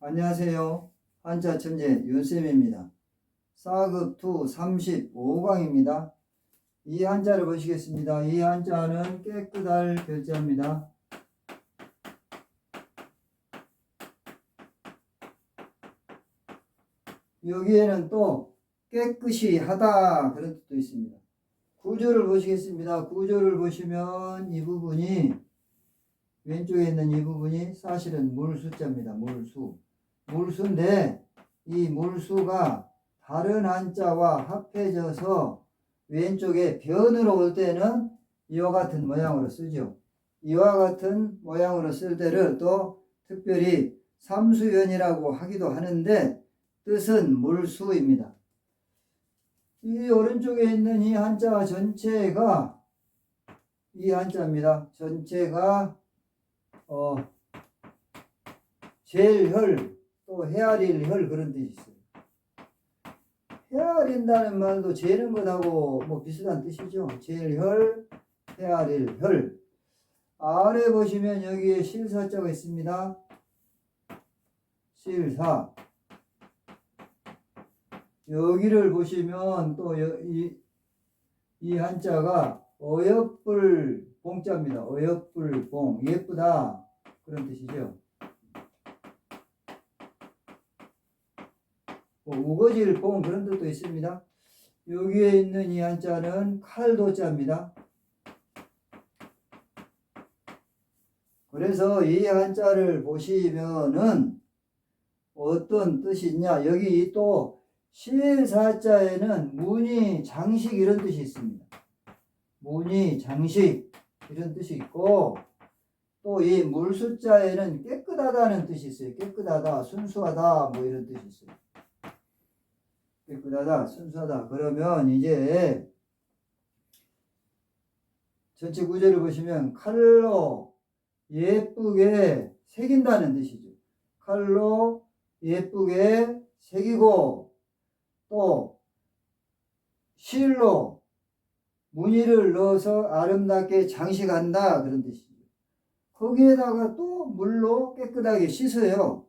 안녕하세요. 한자 천재 윤쌤입니다. 4급2 35강입니다. 이 한자를 보시겠습니다. 이 한자는 깨끗할 결자입니다. 여기에는 또 깨끗이 하다 그런 뜻도 있습니다. 구조를 보시겠습니다. 구조를 보시면 이 부분이 왼쪽에 있는 이 부분이 사실은 물수자입니다. 물수인데 이 물수가 다른 한자와 합해져서 왼쪽에 변으로 올 때는 이와 같은 모양으로 쓰죠. 이와 같은 모양으로 쓸 때를 또 특별히 삼수연이라고 하기도 하는데 뜻은 물수입니다. 이 오른쪽에 있는 이 한자 전체가 이 한자입니다. 전체가 젤혈 또 헤아릴 혈 그런 뜻이 있어요. 헤아린다는 말도 재는 것하고 뭐 비슷한 뜻이죠. 젤혈, 헤아릴 혈. 아래 보시면 여기에 실사자가 있습니다. 실사. 여기를 보시면 또 이 한자가 어여뿔 봉자입니다. 어여뿔 봉. 예쁘다. 그런 뜻이죠. 우거질 봉 그런 뜻도 있습니다. 여기에 있는 이 한자는 칼도자입니다. 그래서 이 한자를 보시면은 어떤 뜻이 있냐. 여기 또 실사자에는 문이 장식 이런 뜻이 있습니다. 문이 장식 이런 뜻이 있고 또 이 물수자에는 깨끗하다는 뜻이 있어요. 깨끗하다, 순수하다 뭐 이런 뜻이 있어요. 깨끗하다, 순수하다. 그러면 이제 전체 구조를 보시면 칼로 예쁘게 새긴다는 뜻이죠. 칼로 예쁘게 새기고 또 실로 무늬를 넣어서 아름답게 장식한다 그런 뜻이죠. 거기에다가 또 물로 깨끗하게 씻어요.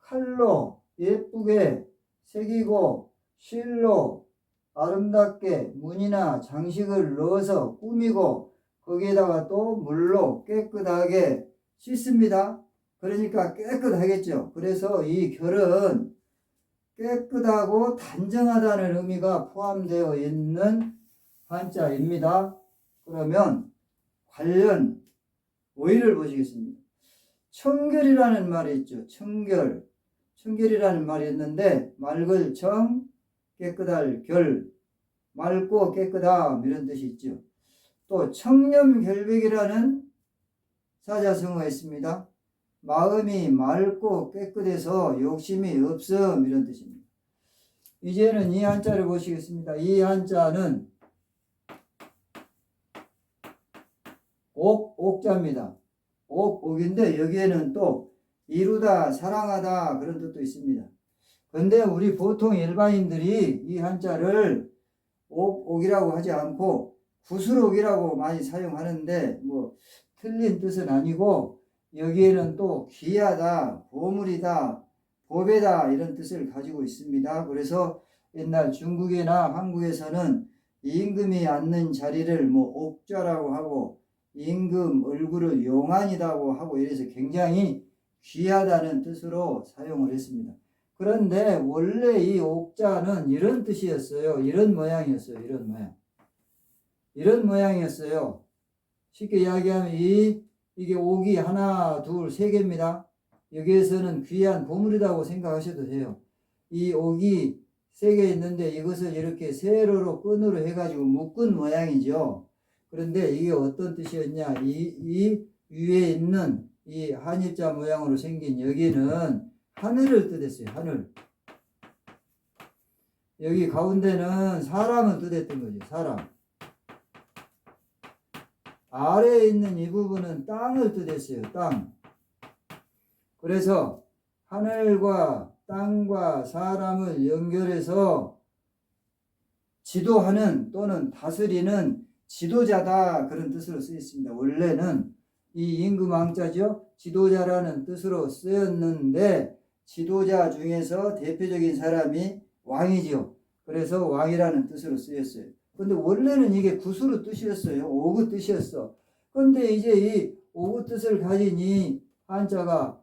칼로 예쁘게 새기고 실로 아름답게 무늬나 장식을 넣어서 꾸미고 거기에다가 또 물로 깨끗하게 씻습니다. 그러니까 깨끗하겠죠. 그래서 이 결은 깨끗하고 단정하다는 의미가 포함되어 있는 한자입니다. 그러면 관련 오의를 보시겠습니다. 청결이라는 말이 있죠. 청결이라는 말이 있는데 맑을 청, 깨끗할 결, 맑고 깨끗함 이런 뜻이 있죠. 또 청렴결백이라는 사자성어가 있습니다. 마음이 맑고 깨끗해서 욕심이 없음 이런 뜻입니다. 이제는 이 한자를 보시겠습니다. 이 한자는 옥자입니다. 옥인데 여기에는 또 이루다, 사랑하다 그런 뜻도 있습니다. 그런데 우리 보통 일반인들이 이 한자를 옥이라고 하지 않고 구슬옥이라고 많이 사용하는데 뭐 틀린 뜻은 아니고 여기에는 또 귀하다, 보물이다, 보배다 이런 뜻을 가지고 있습니다. 그래서 옛날 중국이나 한국에서는 임금이 앉는 자리를 뭐 옥좌라고 하고 임금 얼굴을 용안이라고 하고 이래서 굉장히 귀하다는 뜻으로 사용을 했습니다. 그런데 원래 이 옥자는 이런 뜻이었어요. 이런 모양이었어요. 이런 모양이었어요. 쉽게 이야기하면 이게 옥이 하나, 둘, 세 개입니다. 여기에서는 귀한 보물이라고 생각하셔도 돼요. 이 옥이 세 개 있는데 이것을 이렇게 세로로 끈으로 해가지고 묶은 모양이죠. 그런데 이게 어떤 뜻이었냐? 이 위에 있는 이 한입자 모양으로 생긴 여기는 하늘을 뜻했어요. 하늘. 여기 가운데는 사람을 뜻했던 거죠. 사람. 아래에 있는 이 부분은 땅을 뜻했어요. 땅. 그래서 하늘과 땅과 사람을 연결해서 지도하는 또는 다스리는 지도자다 그런 뜻으로 쓰였습니다. 원래는 이 임금왕자죠. 지도자라는 뜻으로 쓰였는데 지도자 중에서 대표적인 사람이 왕이지요. 그래서 왕이라는 뜻으로 쓰였어요. 근데 원래는 이게 구수로 뜻이었어요. 오구 뜻이었어. 근데 이제 이 오구 뜻을 가진 이 한자가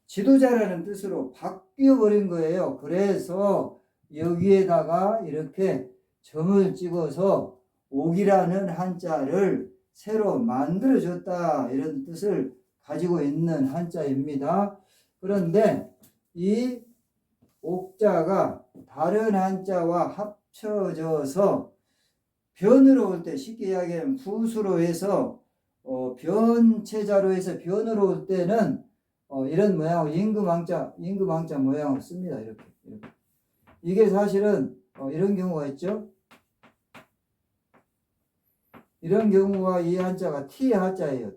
지도자라는 뜻으로 바뀌어 버린 거예요. 그래서 여기에다가 이렇게 점을 찍어서 옥이라는 한자를 새로 만들어줬다, 이런 뜻을 가지고 있는 한자입니다. 그런데 이 옥자가 다른 한자와 합쳐져서 변으로 올 때, 쉽게 이야기하면 부수로 해서 변체자로 해서 변으로 올 때는 이런 모양으로 임금왕자 모양으로 씁니다. 이렇게. 이게 사실은 이런 경우가 있죠. 이런 경우가 이 한자가 티하자예요.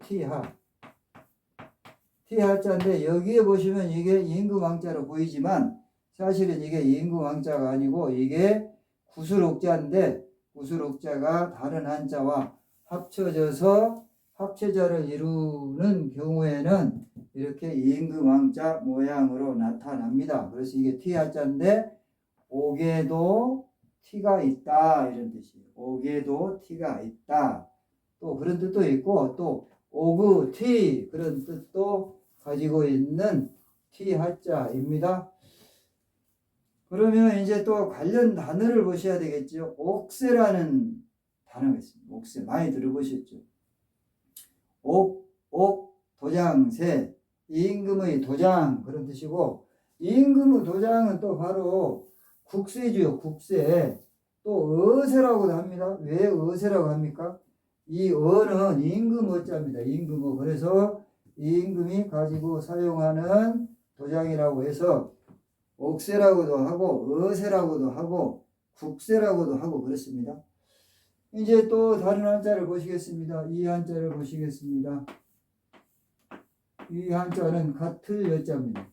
티하자인데 여기에 보시면 이게 임금왕자로 보이지만 사실은 이게 임금왕자가 아니고 이게 구술옥자인데, 구술옥자가 다른 한자와 합쳐져서 합체자를 이루는 경우에는 이렇게 임금왕자 모양으로 나타납니다. 그래서 이게 티하자인데 옥에도 티가 있다, 이런 뜻이에요. 옥에도 티가 있다. 또 그런 뜻도 있고, 또 오그 티, 그런 뜻도 가지고 있는 티하자입니다. 그러면 이제 또 관련 단어를 보셔야 되겠죠. 옥세라는 단어가 있습니다. 옥세 많이 들어보셨죠. 도장세, 임금의 도장, 그런 뜻이고, 임금의 도장은 또 바로 국세죠. 국세. 또 어세라고도 합니다. 왜 어세라고 합니까? 이 어는 임금 어자입니다. 임금 어. 그래서 임금이 가지고 사용하는 도장이라고 해서 옥세라고도 하고 어세라고도 하고 국세라고도 하고 그렇습니다. 이제 또 다른 한자를 보시겠습니다. 이 한자를 보시겠습니다. 이 한자는 같을 여자입니다.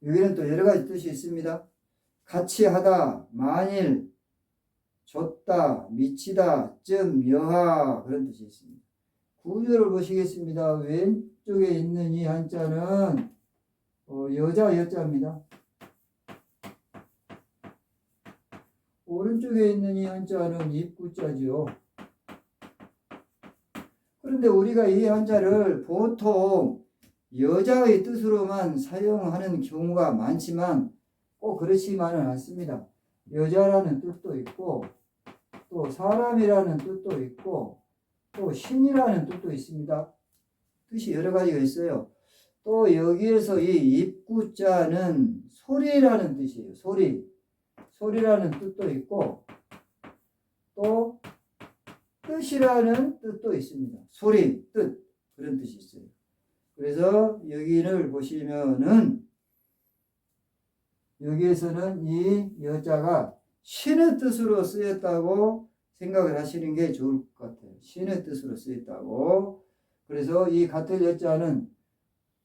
여기는 또 여러 가지 뜻이 있습니다. 같이 하다, 만일, 줬다, 미치다, 여하, 그런 뜻이 있습니다. 구조를 보시겠습니다. 왼쪽에 있는 이 한자는 여자 여자입니다. 오른쪽에 있는 이 한자는 입구자죠. 그런데 우리가 이 한자를 보통 여자의 뜻으로만 사용하는 경우가 많지만 꼭 그렇지만은 않습니다. 여자라는 뜻도 있고, 또 사람이라는 뜻도 있고, 또 신이라는 뜻도 있습니다. 뜻이 여러 가지가 있어요. 또 여기에서 이 입구자는 소리라는 뜻이에요. 소리라는 뜻도 있고, 또 뜻이라는 뜻도 있습니다. 소리, 뜻, 그런 뜻이 있어요. 그래서 여기를 보시면은 여기에서는 이 여자가 신의 뜻으로 쓰였다고 생각을 하시는 게 좋을 것 같아요. 신의 뜻으로 쓰였다고. 그래서 이 같을 여자는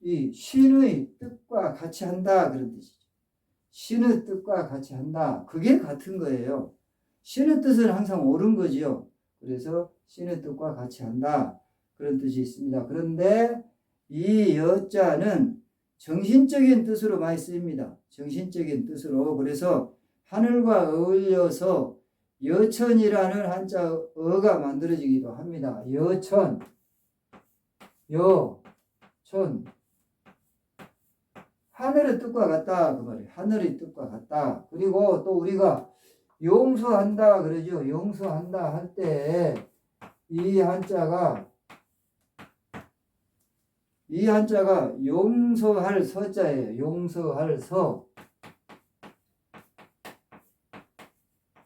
이 신의 뜻과 같이 한다, 그런 뜻이죠. 신의 뜻과 같이 한다. 그게 같은 거예요. 신의 뜻은 항상 옳은 거지요. 그래서 신의 뜻과 같이 한다, 그런 뜻이 있습니다. 그런데 이 여자는 정신적인 뜻으로 많이 쓰입니다. 정신적인 뜻으로. 그래서 하늘과 어울려서 여천이라는 한자 어가 만들어지기도 합니다. 여천, 여천. 하늘의 뜻과 같다, 그 말이에요. 하늘의 뜻과 같다. 그리고 또 우리가 용서한다 그러죠. 용서한다 할 때 이 한자가 용서할 서자예요. 용서할 서.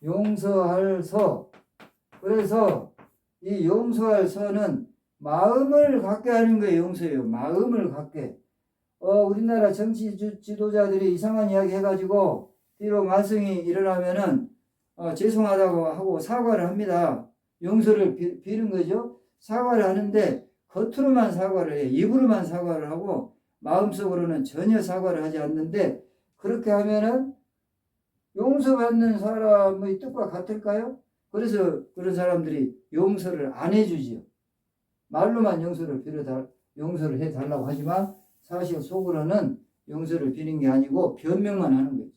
용서할 서. 그래서 이 용서할 서는 마음을 갖게 하는 거예요. 용서예요. 마음을 갖게. 우리나라 정치 지도자들이 이상한 이야기 해가지고 뒤로 말썽이 일어나면은 죄송하다고 하고 사과를 합니다. 용서를 비는 거죠. 사과를 하는데 겉으로만 사과를 해요. 입으로만 사과를 하고 마음속으로는 전혀 사과를 하지 않는데, 그렇게 하면은 용서받는 사람의 뜻과 같을까요? 그래서 그런 사람들이 용서를 안 해주지요. 말로만 용서를 해달라고 하지만 사실 속으로는 용서를 비는 게 아니고 변명만 하는 거죠.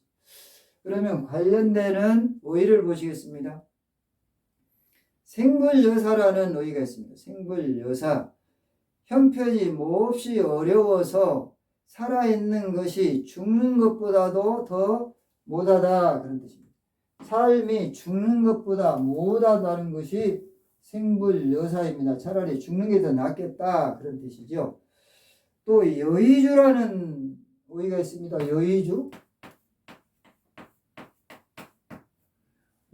그러면 관련되는 어휘를 보시겠습니다. 생불여사라는 어휘가 있습니다. 생불여사. 형편이 몹시 어려워서 살아있는 것이 죽는 것보다도 더 못하다, 그런 뜻입니다. 삶이 죽는 것보다 못하다는 것이 생불여사입니다. 차라리 죽는 게 더 낫겠다, 그런 뜻이죠. 또 여의주라는 어휘가 있습니다. 여의주.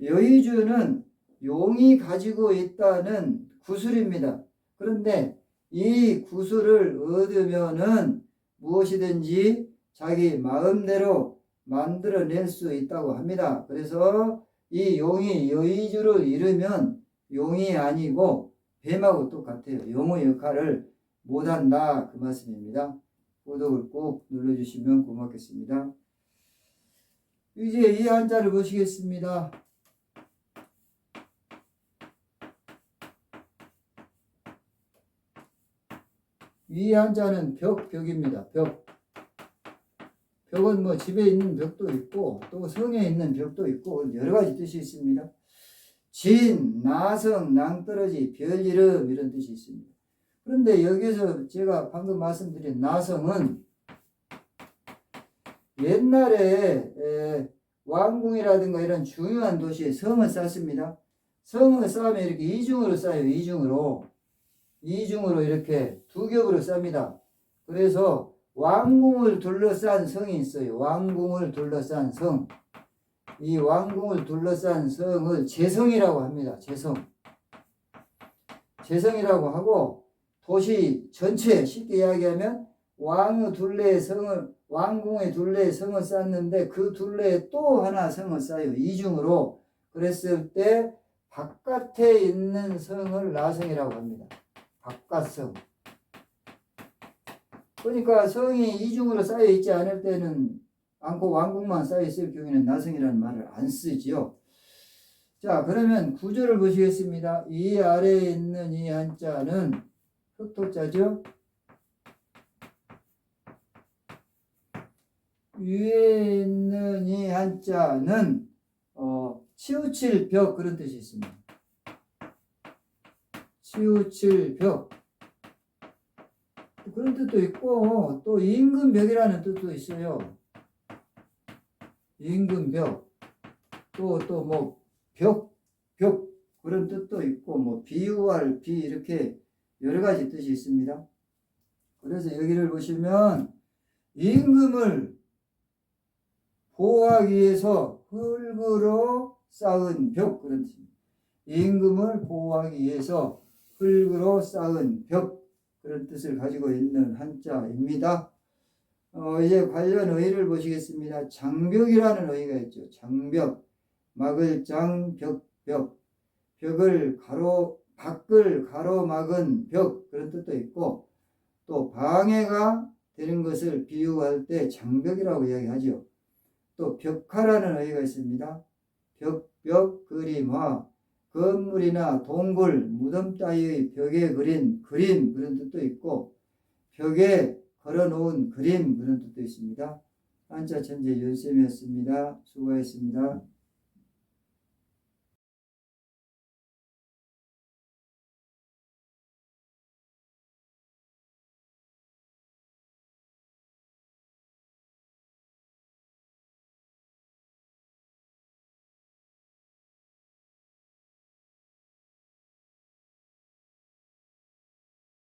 여의주는 용이 가지고 있다는 구술입니다. 그런데 이 구술을 얻으면은 무엇이든지 자기 마음대로 만들어낼 수 있다고 합니다. 그래서 이 용이 여의주를 잃으면 용이 아니고 뱀하고 똑같아요. 용의 역할을 못한다, 그 말씀입니다. 구독을 꼭 눌러주시면 고맙겠습니다. 이제 이 한자를 보시겠습니다. 이 한자는 벽입니다. 벽. 벽은 뭐 집에 있는 벽도 있고 또 성에 있는 벽도 있고 여러 가지 뜻이 있습니다. 진, 나성, 낭떠러지, 별이름 이런 뜻이 있습니다. 그런데 여기서 제가 방금 말씀드린 나성은 옛날에 왕궁이라든가 이런 중요한 도시에 성을 쌓습니다. 성을 쌓으면 이렇게 이중으로 쌓여요. 이중으로 이렇게 두 겹으로 쌉니다. 그래서 왕궁을 둘러싼 성이 있어요. 왕궁을 둘러싼 성. 이 왕궁을 둘러싼 성을 제성이라고 합니다. 제성이라고 하고 도시 전체 쉽게 이야기하면 왕궁의 둘레에 성을 쌓는데 그 둘레에 또 하나 성을 쌓아요. 이중으로. 그랬을 때 바깥에 있는 성을 나성이라고 합니다. 바깥성. 그러니까 성이 이중으로 쌓여 있지 않을 때는 않고 왕궁만 쌓여 있을 경우에는 나성이라는 말을 안 쓰지요. 자, 그러면 구조를 보시겠습니다. 이 아래에 있는 이 한자는 흑토자죠. 위에 있는 이 한자는 치우칠 벽, 그런 뜻이 있습니다. 치우칠 벽. 그런 뜻도 있고 또 임금벽이라는 뜻도 있어요. 임금벽. 또 뭐 벽 그런 뜻도 있고 뭐 비유할 비 이렇게 여러 가지 뜻이 있습니다. 그래서 여기를 보시면 임금을 보호하기 위해서 흙으로 쌓은 벽, 그런 뜻입니다. 임금을 보호하기 위해서 흙으로 쌓은 벽, 그런 뜻을 가지고 있는 한자입니다. 이제 관련 어휘를 보시겠습니다. 장벽이라는 어휘가 있죠. 장벽, 막을 장, 벽, 밖을 가로막은 벽, 그런 뜻도 있고 또 방해가 되는 것을 비유할 때 장벽이라고 이야기하죠. 또 벽화라는 어휘가 있습니다. 벽, 그림화, 건물이나 동굴, 무덤 따위의 벽에 그린 그림, 그런 뜻도 있고 벽에 걸어놓은 그림, 그런 뜻도 있습니다. 한자 천재 윤쌤이었습니다. 수고하셨습니다.